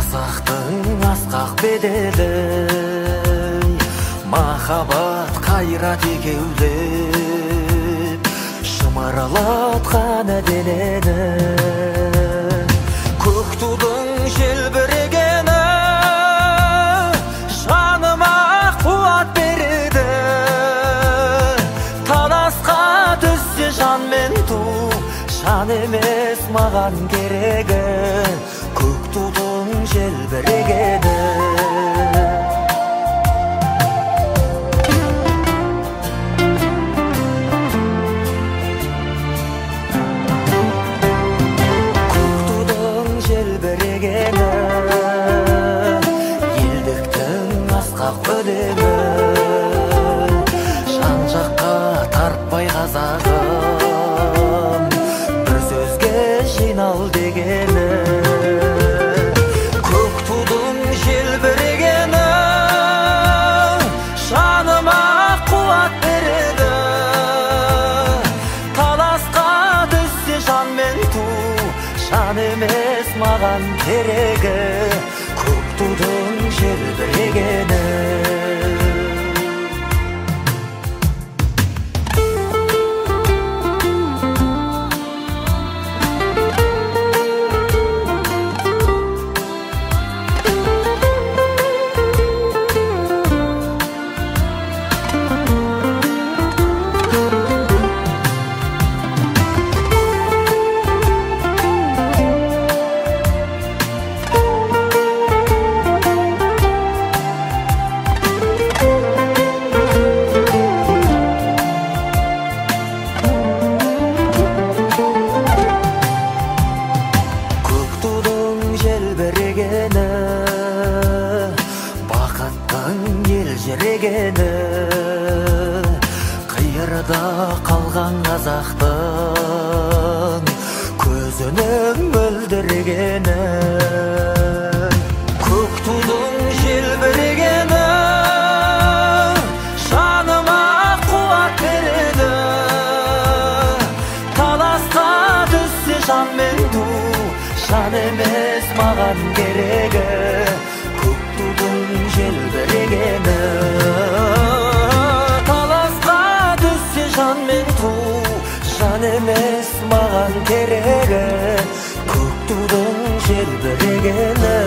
Асақтың асқақ бедели, махаббат қайрат екеулеп шымырлатқан денені. Көк тудың желбірегені жаныма қуат береді. Таласқа түссе жан мен ту, жан емес маған керегі. Көк тудың желбірегені. Елдіктің асқақ өлеңі, жан жаққа тартпай қазағым, бір сөзге жинал дегені. Көк тудың желбірегені жаныма қуат береді. Таласқа түссе жан мен ту, жан емес маған керегі. Көк тудың желбірегені. Бақыттың елжірегені, қиырда қалған қазақтың көзінің мөлдірегені. Көк тудың желбірегені жаныма қуат береді. Таласқа түссе жан мен ту, жан емес маған керегі. Көк тудың желбірегені. Таласқа түссе жан мен ту, жан емес маған керегі. Көк тудың желбірегені.